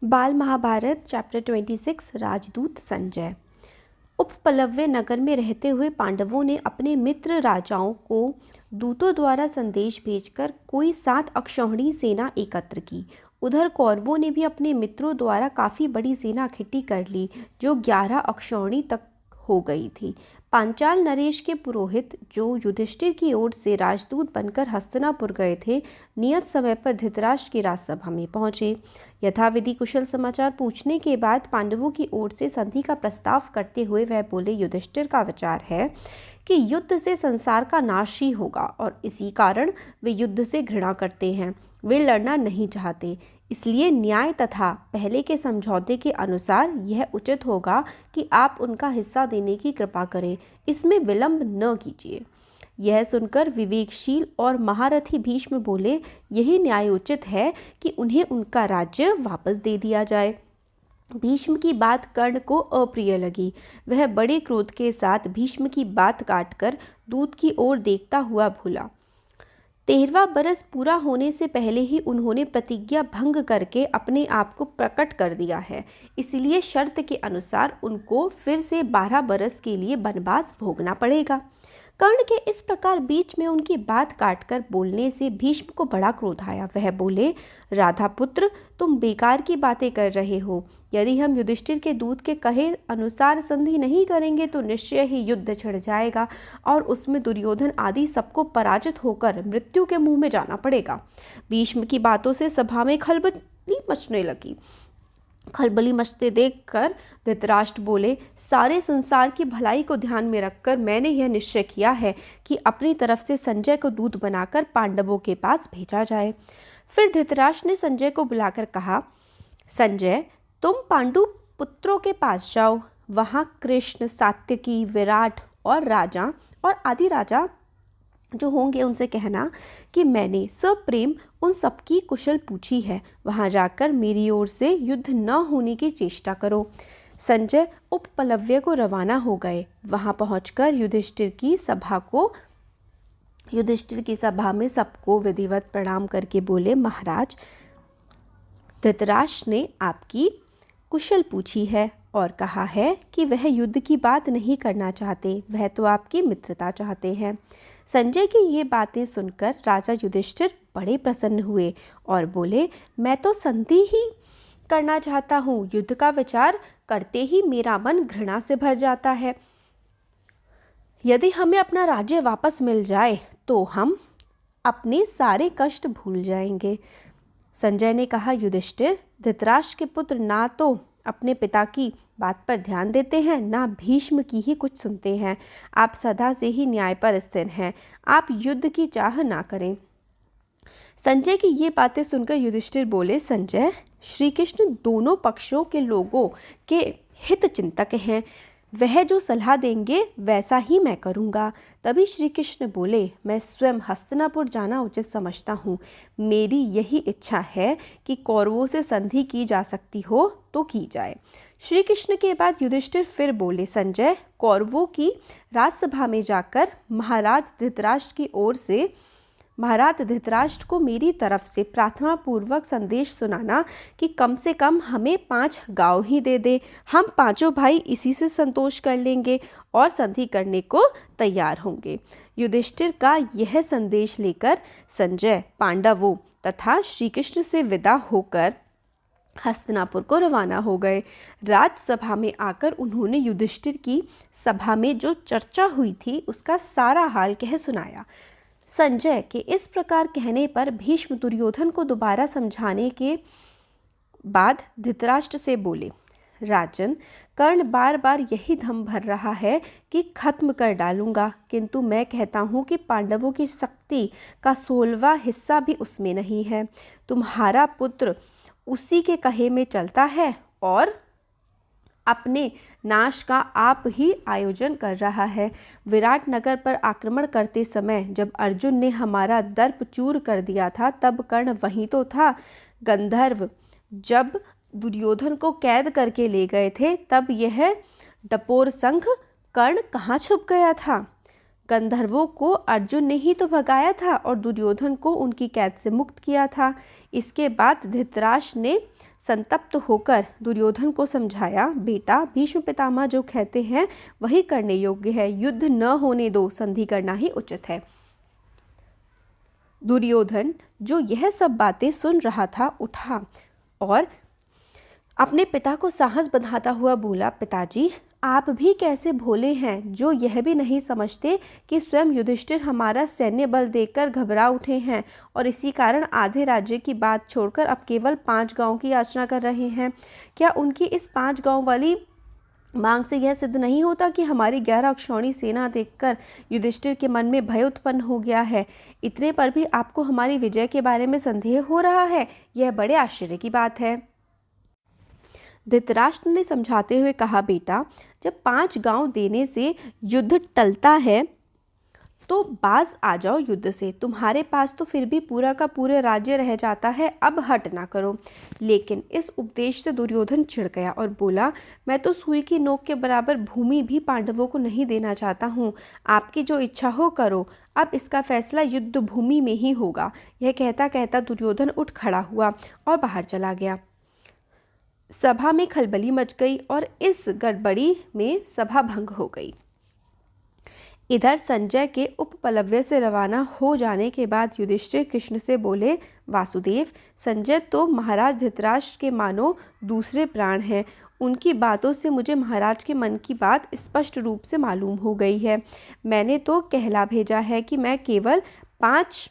बाल महाभारत चैप्टर 26 राजदूत संजय। उपप्लव्य नगर में रहते हुए पांडवों ने अपने मित्र राजाओं को दूतों द्वारा संदेश भेजकर कोई 7 अक्षौहिणी सेना एकत्र की। उधर कौरवों ने भी अपने मित्रों द्वारा काफ़ी बड़ी सेना इकट्ठी कर ली, जो 11 अक्षौहिणी तक हो गई थी। पांचाल नरेश के पुरोहित, जो युधिष्ठिर की ओर से राजदूत बनकर हस्तिनापुर गए थे, नियत समय पर धृतराष्ट्र की राजसभा में पहुंचे। यथाविधि कुशल समाचार पूछने के बाद पांडवों की ओर से संधि का प्रस्ताव करते हुए वह बोले, युधिष्ठिर का विचार है कि युद्ध से संसार का नाश ही होगा और इसी कारण वे युद्ध से घृणा करते हैं। वे लड़ना नहीं चाहते, इसलिए न्याय तथा पहले के समझौते के अनुसार यह उचित होगा कि आप उनका हिस्सा देने की कृपा करें, इसमें विलंब न कीजिए। यह सुनकर विवेकशील और महारथी भीष्म बोले, यही न्याय उचित है कि उन्हें उनका राज्य वापस दे दिया जाए। भीष्म की बात कर्ण को अप्रिय लगी। वह बड़े क्रोध के साथ भीष्म की बात काटकर दूत की ओर देखता हुआ बोला, 13वां बरस पूरा होने से पहले ही उन्होंने प्रतिज्ञा भंग करके अपने आप को प्रकट कर दिया है, इसलिए शर्त के अनुसार उनको फिर से 12 बरस के लिए वनवास भोगना पड़ेगा। कर्ण के इस प्रकार बीच में उनकी बात काटकर बोलने से भीष्म को बड़ा क्रोध आया। वह बोले, राधा पुत्र, तुम बेकार की बातें कर रहे हो। यदि हम युधिष्ठिर के दूत के कहे अनुसार संधि नहीं करेंगे तो निश्चय ही युद्ध छिड़ जाएगा और उसमें दुर्योधन आदि सबको पराजित होकर मृत्यु के मुंह में जाना पड़ेगा। भीष्म की बातों से सभा में खलबली मचने लगी। खलबली मचते देखकर धृतराष्ट्र बोले, सारे संसार की भलाई को ध्यान में रखकर मैंने यह निश्चय किया है कि अपनी तरफ से संजय को दूत बनाकर पांडवों के पास भेजा जाए। फिर धृतराष्ट्र ने संजय को बुलाकर कहा, संजय, तुम पांडु पुत्रों के पास जाओ। वहाँ कृष्ण, सात्यकी, विराट और राजा और आदि राजा जो होंगे उनसे कहना कि मैंने सब प्रेम उन सबकी कुशल पूछी है। वहाँ जाकर मेरी ओर से युद्ध न होने की चेष्टा करो। संजय उपप्लव्य को रवाना हो गए। वहाँ पहुंचकर युधिष्ठिर की सभा में सबको विधिवत प्रणाम करके बोले, महाराज, धृतराष्ट्र ने आपकी कुशल पूछी है और कहा है कि वह युद्ध की बात नहीं करना चाहते, वह तो आपकी मित्रता चाहते हैं। संजय की ये बातें सुनकर राजा युधिष्ठिर बड़े प्रसन्न हुए और बोले, मैं तो संधि ही करना चाहता हूँ। युद्ध का विचार करते ही मेरा मन घृणा से भर जाता है। यदि हमें अपना राज्य वापस मिल जाए तो हम अपने सारे कष्ट भूल जाएंगे। संजय ने कहा, युधिष्ठिर, धृतराष्ट्र के पुत्र ना तो अपने पिता की बात पर ध्यान देते हैं, ना भीष्म की ही कुछ सुनते हैं। आप सदा से ही न्याय पर स्थिर हैं। आप युद्ध की चाह ना करें। संजय की ये बातें सुनकर युधिष्ठिर बोले, संजय, श्री कृष्ण दोनों पक्षों के लोगों के हित चिंतक हैं। वह जो सलाह देंगे वैसा ही मैं करूँगा। तभी श्री कृष्ण बोले, मैं स्वयं हस्तिनापुर जाना उचित समझता हूँ। मेरी यही इच्छा है कि कौरवों से संधि की जा सकती हो तो की जाए। श्री कृष्ण के बाद युधिष्ठिर फिर बोले, संजय, कौरवों की राजसभा में जाकर महाराज धृतराष्ट्र को मेरी तरफ से प्रार्थना पूर्वक संदेश सुनाना कि कम से कम हमें 5 गांव ही दे दे। हम 5 भाई इसी से संतोष कर लेंगे और संधि करने को तैयार होंगे। युधिष्ठिर का यह संदेश लेकर संजय पांडवों तथा श्री कृष्ण से विदा होकर हस्तिनापुर को रवाना हो गए। राजसभा में आकर उन्होंने युधिष्ठिर की सभा में जो चर्चा हुई थी उसका सारा हाल कह सुनाया। संजय के इस प्रकार कहने पर भीष्म दुर्योधन को दोबारा समझाने के बाद धृतराष्ट्र से बोले, राजन, कर्ण बार बार यही धम भर रहा है कि खत्म कर डालूंगा, किंतु मैं कहता हूँ कि पांडवों की शक्ति का 16वां हिस्सा भी उसमें नहीं है। तुम्हारा पुत्र उसी के कहे में चलता है और अपने नाश का आप ही आयोजन कर रहा है। विराट नगर पर आक्रमण करते समय जब अर्जुन ने हमारा दर्प चूर कर दिया था तब कर्ण वहीं तो था। गंधर्व जब दुर्योधन को कैद करके ले गए थे तब यह डपोर संघ कर्ण कहाँ छुप गया था। गंधर्वों को अर्जुन ने ही तो भगाया था और दुर्योधन को उनकी कैद से मुक्त किया था। इसके बाद धृतराष्ट्र ने संतप्त होकर दुर्योधन को समझाया, बेटा, भीष्म पितामह जो कहते हैं वही करने योग्य है, युद्ध न होने दो, संधि करना ही उचित है। दुर्योधन जो यह सब बातें सुन रहा था उठा और अपने पिता को साहस बंधाता हुआ बोला, पिताजी, आप भी कैसे भोले हैं जो यह भी नहीं समझते कि स्वयं युधिष्ठिर हमारा सैन्य बल देखकर घबरा उठे हैं और इसी कारण आधे राज्य की बात छोड़कर अब केवल 5 गांव की याचना कर रहे हैं। क्या उनकी इस 5 गांव वाली मांग से यह सिद्ध नहीं होता कि हमारी 11 अक्षौणी सेना देखकर युधिष्ठिर के मन में भय उत्पन्न हो गया है? इतने पर भी आपको हमारी विजय के बारे में संदेह हो रहा है? यह बड़े आश्चर्य की बात है। धृतराष्ट्र ने समझाते हुए कहा, बेटा, जब 5 गांव देने से युद्ध टलता है तो बाज आ जाओ युद्ध से। तुम्हारे पास तो फिर भी पूरा का पूरा राज्य रह जाता है, अब हट ना करो। लेकिन इस उपदेश से दुर्योधन चिढ़ गया और बोला, मैं तो सुई की नोक के बराबर भूमि भी पांडवों को नहीं देना चाहता हूँ। आपकी जो इच्छा हो करो, अब इसका फैसला युद्ध भूमि में ही होगा। यह कहता कहता दुर्योधन उठ खड़ा हुआ और बाहर चला गया। सभा में खलबली मच गई और इस गड़बड़ी में सभा भंग हो गई। इधर संजय के उपप्लव्य से रवाना हो जाने के बाद युधिष्ठिर कृष्ण से बोले, वासुदेव, संजय तो महाराज धृतराष्ट्र के मानो दूसरे प्राण हैं। उनकी बातों से मुझे महाराज के मन की बात स्पष्ट रूप से मालूम हो गई है। मैंने तो कहला भेजा है कि मैं केवल 5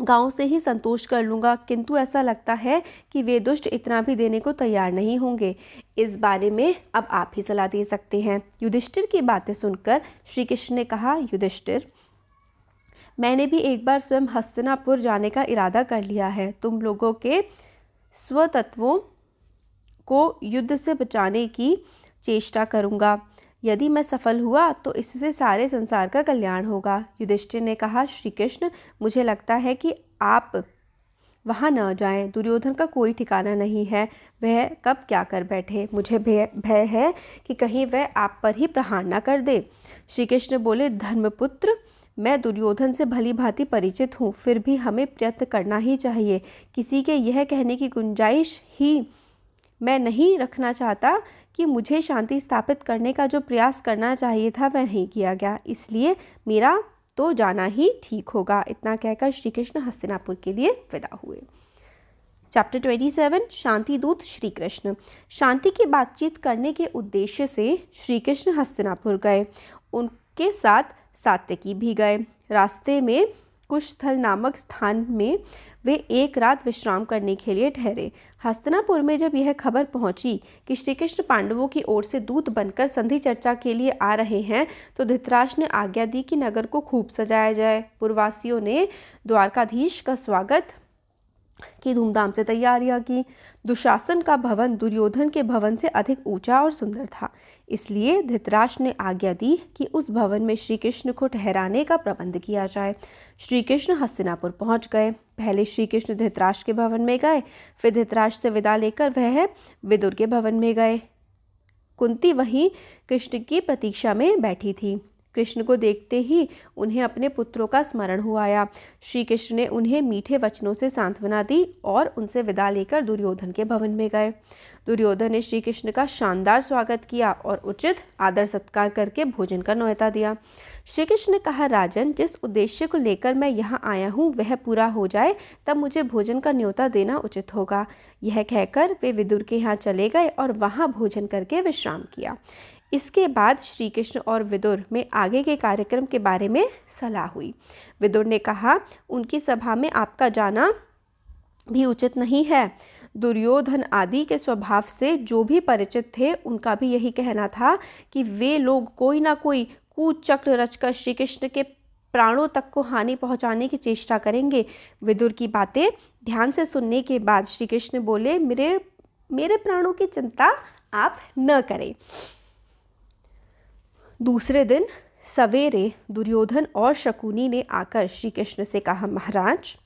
गांव से ही संतोष कर लूँगा, किंतु ऐसा लगता है कि वे दुष्ट इतना भी देने को तैयार नहीं होंगे। इस बारे में अब आप ही सलाह दे सकते हैं। युधिष्ठिर की बातें सुनकर श्री कृष्ण ने कहा, युधिष्ठिर, मैंने भी एक बार स्वयं हस्तिनापुर जाने का इरादा कर लिया है। तुम लोगों के स्वतत्वों को युद्ध से बचाने की चेष्टा करूँगा। यदि मैं सफल हुआ तो इससे सारे संसार का कल्याण होगा। युधिष्ठिर ने कहा, श्री कृष्ण, मुझे लगता है कि आप वहाँ न जाएं। दुर्योधन का कोई ठिकाना नहीं है, वह कब क्या कर बैठे। मुझे भय है कि कहीं वह आप पर ही प्रहार न कर दे। श्री कृष्ण बोले, धर्मपुत्र, मैं दुर्योधन से भली भांति परिचित हूँ, फिर भी हमें प्रयत्न करना ही चाहिए। किसी के यह कहने की गुंजाइश ही मैं नहीं रखना चाहता कि मुझे शांति स्थापित करने का जो प्रयास करना चाहिए था वह नहीं किया गया, इसलिए मेरा तो जाना ही ठीक होगा। इतना कहकर श्री कृष्ण हस्तिनापुर के लिए विदा हुए। चैप्टर 27, शांति दूत श्री कृष्ण। शांति की बातचीत करने के उद्देश्य से श्री कृष्ण हस्तिनापुर गए। उनके साथ सात्यकी भी गए। रास्ते में कुशस्थल नामक स्थान में वे एक रात विश्राम करने के लिए ठहरे। हस्तिनापुर में जब यह खबर पहुंची कि श्री कृष्ण पांडवों की ओर से दूत बनकर संधि चर्चा के लिए आ रहे हैं, तो धृतराष्ट्र ने आज्ञा दी कि नगर को खूब सजाया जाए। पुरवासियों ने द्वारकाधीश का स्वागत की धूमधाम से तैयारियां की। दुशासन का भवन दुर्योधन के भवन से अधिक ऊंचा और सुंदर था, इसलिए धृतराष्ट्र ने आज्ञा दी कि उस भवन में श्री कृष्ण को ठहराने का प्रबंध किया जाए। श्री कृष्ण हस्तिनापुर पहुंच गए। पहले श्री कृष्ण धृतराष्ट्र के भवन में गए, फिर धृतराष्ट्र से विदा लेकर वह विदुर के भवन में गए। कुंती वहीं कृष्ण की प्रतीक्षा में बैठी थी। कृष्ण को देखते ही उन्हें अपने पुत्रों का स्मरण हो आया। श्री कृष्ण ने उन्हें मीठे वचनों से सांत्वना दी और उनसे विदा लेकर दुर्योधन के भवन में गए। दुर्योधन ने श्री कृष्ण का शानदार स्वागत किया और उचित आदर सत्कार करके भोजन का न्योता दिया। श्री कृष्ण ने कहा, राजन, जिस उद्देश्य को लेकर मैं यहाँ आया हूँ वह पूरा हो जाए तब मुझे भोजन का न्योता देना उचित होगा। यह कहकर वे विदुर के यहाँ चले गए और वहाँ भोजन करके विश्राम किया। इसके बाद श्री कृष्ण और विदुर में आगे के कार्यक्रम के बारे में सलाह हुई। विदुर ने कहा, उनकी सभा में आपका जाना भी उचित नहीं है। दुर्योधन आदि के स्वभाव से जो भी परिचित थे उनका भी यही कहना था कि वे लोग कोई ना कोई कूचक्र रचकर श्री कृष्ण के प्राणों तक को हानि पहुंचाने की चेष्टा करेंगे। विदुर की बातें ध्यान से सुनने के बाद श्री कृष्ण बोले, मेरे प्राणों की चिंता आप न करें। दूसरे दिन सवेरे दुर्योधन और शकुनी ने आकर श्री कृष्ण से कहा, महाराज,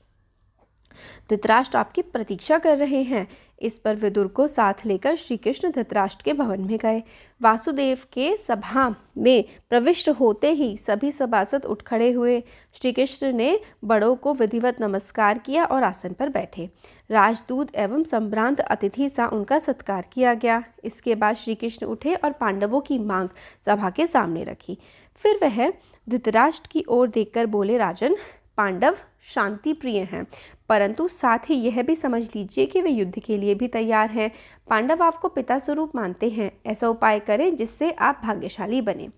धृतराष्ट्र आपकी प्रतीक्षा कर रहे हैं। इस पर विदुर को साथ लेकर श्री कृष्ण धृतराष्ट्र के भवन में गए। वासुदेव के सभा में प्रविष्ट होते ही सभी सभासद उठ खड़े हुए। श्री कृष्ण ने बड़ों को विधिवत नमस्कार किया और आसन पर बैठे। राजदूत एवं संभ्रांत अतिथि सा उनका सत्कार किया गया। इसके बाद श्री कृष्ण उठे और पांडवों की मांग सभा के सामने रखी। फिर वह धृतराष्ट्र की ओर देखकर बोले, राजन, पांडव शांति प्रिय हैं, परंतु साथ ही यह भी समझ लीजिए कि वे युद्ध के लिए भी तैयार हैं। पांडव आपको पिता स्वरूप मानते हैं। ऐसा उपाय करें जिससे आप भाग्यशाली बने।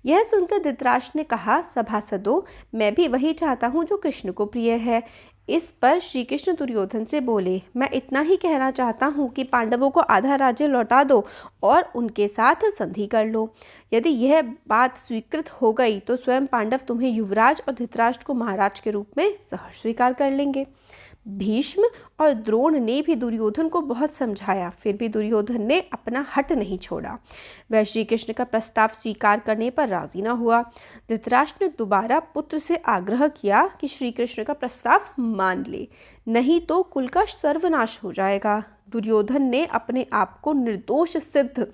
यह सुनकर धृतराष्ट्र ने कहा, सभासदों, मैं भी वही चाहता हूँ जो कृष्ण को प्रिय है। इस पर श्री कृष्ण दुर्योधन से बोले, मैं इतना ही कहना चाहता हूँ कि पांडवों को आधा राज्य लौटा दो और उनके साथ संधि कर लो। यदि यह बात स्वीकृत हो गई तो स्वयं पांडव तुम्हें युवराज और धृतराष्ट्र को महाराज के रूप में सहर्ष स्वीकार कर लेंगे। भीष्म और द्रोण ने भी दुर्योधन को बहुत समझाया, फिर भी दुर्योधन ने अपना हट नहीं छोड़ा। वह श्री कृष्ण का प्रस्ताव स्वीकार करने पर राजी न हुआ। धृतराष्ट्र ने दोबारा पुत्र से आग्रह किया कि श्री कृष्ण का प्रस्ताव मान ले, नहीं तो कुल का सर्वनाश हो जाएगा। दुर्योधन ने अपने आप को निर्दोष सिद्ध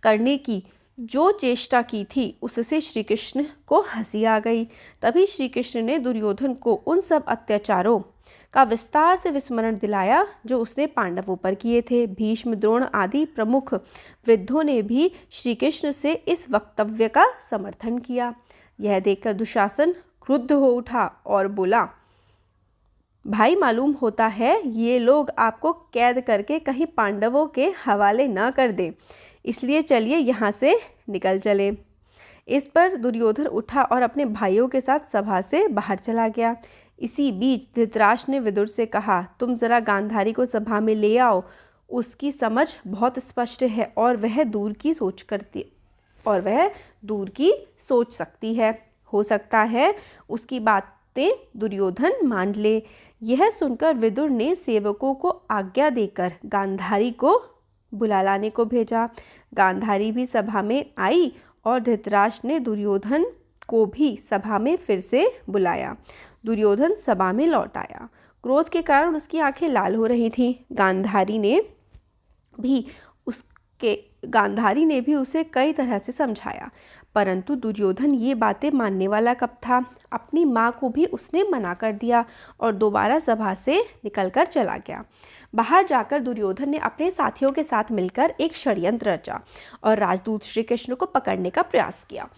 करने की जो चेष्टा की थी उससे श्री कृष्ण को हंसी आ गई। तभी श्री कृष्ण ने दुर्योधन को उन सब अत्याचारों का विस्तार से विस्मरण दिलाया जो उसने पांडवों पर किए थे। भीष्म, द्रोण आदि प्रमुख वृद्धों ने भी श्री कृष्ण से इस वक्तव्य का समर्थन किया। यह देखकर दुशासन क्रुद्ध हो उठा और बोला, भाई, मालूम होता है ये लोग आपको कैद करके कहीं पांडवों के हवाले न कर दें, इसलिए चलिए यहाँ से निकल चले। इस पर दुर्योधन उठा और अपने भाइयों के साथ सभा से बाहर चला गया। इसी बीच धृतराष्ट्र ने विदुर से कहा, तुम जरा गांधारी को सभा में ले आओ। उसकी समझ बहुत स्पष्ट है और वह दूर की सोच सकती है। हो सकता है उसकी बातें दुर्योधन मान ले। यह सुनकर विदुर ने सेवकों को आज्ञा देकर गांधारी को बुला लाने को भेजा। गांधारी भी सभा में आई और धृतराष्ट्र ने दुर्योधन को भी सभा में फिर से बुलाया। दुर्योधन सभा में लौट आया। क्रोध के कारण उसकी आंखें लाल हो रही थीं। गांधारी ने भी उसे कई तरह से समझाया, परंतु दुर्योधन ये बातें मानने वाला कब था। अपनी माँ को भी उसने मना कर दिया और दोबारा सभा से निकलकर चला गया। बाहर जाकर दुर्योधन ने अपने साथियों के साथ मिलकर एक षड्यंत्र रचा और राजदूत श्री कृष्ण को पकड़ने का प्रयास किया।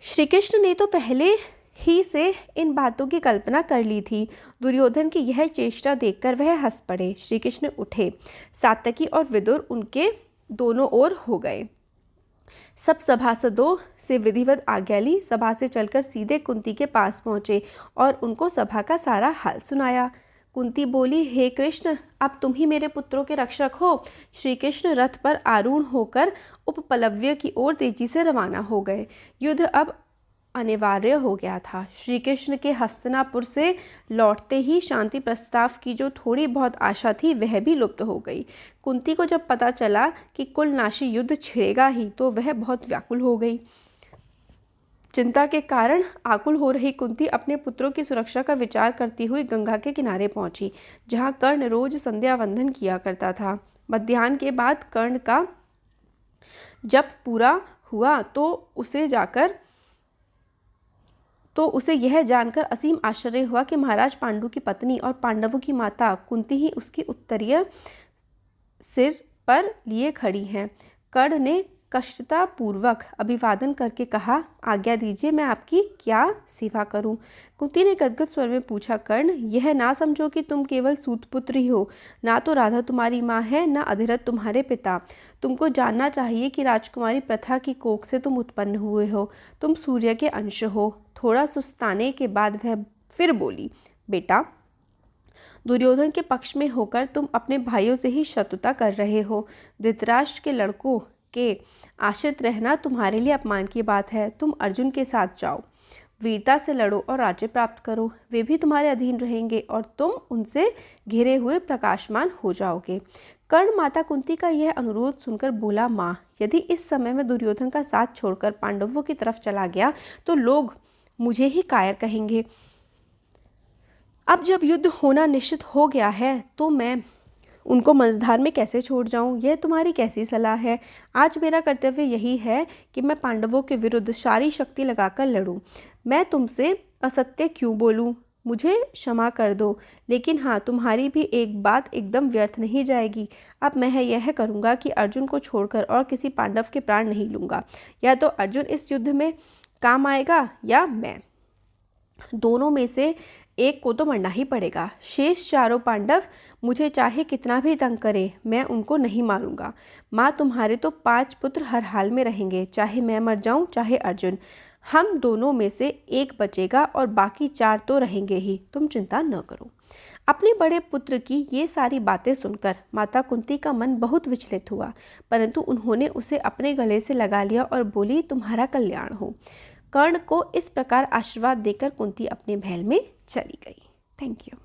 श्री कृष्ण ने तो पहले ही से इन बातों की कल्पना कर ली थी। दुर्योधन की यह चेष्टा देखकर वह हंस पड़े। श्री कृष्ण उठे। सात्यकी और विदुर उनके दोनों ओर हो गए। सब सभासदों से विधिवत आज्ञा ली। सभा से चलकर सीधे कुंती के पास पहुँचे और उनको सभा का सारा हाल सुनाया। कुंती बोली, हे कृष्ण, अब तुम ही मेरे पुत्रों के रक्षक हो। श्री कृष्ण रथ पर आरूढ़ होकर उपप्लव्य की ओर तेजी से रवाना हो गए। युद्ध अब अनिवार्य हो गया था। श्री कृष्ण के हस्तिनापुर से लौटते ही शांति प्रस्ताव की जो थोड़ी बहुत आशा थी वह भी लुप्त हो गई। कुंती को जब पता चला कि कुलनाशी युद्ध छिड़ेगा ही तो वह बहुत व्याकुल हो गई। चिंता के कारण आकुल हो रही कुंती अपने पुत्रों की सुरक्षा का विचार करती हुई गंगा के किनारे पहुंची, जहां कर्ण रोज संध्या वंदन किया करता था। मध्याह्न के बाद कर्ण का जप पूरा हुआ तो उसे यह जानकर असीम आश्चर्य हुआ कि महाराज पांडु की पत्नी और पांडवों की माता कुंती ही उसकी उत्तरीय सिर पर लिए खड़ी हैं। कर्ण ने कष्टतापूर्वक अभिवादन करके कहा, आज्ञा दीजिए, मैं आपकी क्या सेवा करूं? कुंती ने गदगद स्वर में पूछा, कर्ण, यह ना समझो कि तुम केवल सूतपुत्र ही हो। ना तो राधा तुम्हारी माँ है, ना अधिरथ तुम्हारे पिता। तुमको जानना चाहिए कि राजकुमारी प्रथा की कोख से तुम उत्पन्न हुए हो। तुम सूर्य के अंश हो। थोड़ा सुस्ताने के बाद वह फिर बोली, बेटा, दुर्योधन के पक्ष में होकर तुम अपने भाइयों से ही शत्रुता कर रहे हो। धृतराष्ट्र के लड़कों के आश्रित रहना तुम्हारे लिए अपमान की बात है। तुम अर्जुन के साथ जाओ, वीरता से लड़ो और राज्य प्राप्त करो। वे भी तुम्हारे अधीन रहेंगे और तुम उनसे घिरे हुए प्रकाशमान हो जाओगे। कर्ण माता कुंती का यह अनुरोध सुनकर बोला, माँ, यदि इस समय में दुर्योधन का साथ छोड़कर पांडवों की तरफ चला गया तो लोग मुझे ही कायर कहेंगे। अब जब युद्ध होना निश्चित हो गया है तो मैं उनको मझधार में कैसे छोड़ जाऊं? यह तुम्हारी कैसी सलाह है? आज मेरा कर्तव्य यही है कि मैं पांडवों के विरुद्ध सारी शक्ति लगाकर लड़ूं। मैं तुमसे असत्य क्यों बोलूं? मुझे क्षमा कर दो, लेकिन हाँ, तुम्हारी भी एक बात एकदम व्यर्थ नहीं जाएगी। अब मैं यह करूँगा कि अर्जुन को छोड़कर और किसी पांडव के प्राण नहीं लूँगा। या तो अर्जुन इस युद्ध में काम आएगा या मैं, दोनों में से एक को तो मरना ही पड़ेगा। शेष चारों पांडव मुझे चाहे कितना भी तंग करें, मैं उनको नहीं मारूंगा। माँ, तुम्हारे तो 5 पुत्र हर हाल में रहेंगे, चाहे मैं मर जाऊं चाहे अर्जुन। हम दोनों में से एक बचेगा और बाकी 4 तो रहेंगे ही, तुम चिंता न करो। अपने बड़े पुत्र की ये सारी बातें सुनकर माता कुंती का मन बहुत विचलित हुआ, परंतु उन्होंने उसे अपने गले से लगा लिया और बोली, तुम्हारा कल्याण हो। कर्ण को इस प्रकार आशीर्वाद देकर कुंती अपने महल में चली गई। Thank you.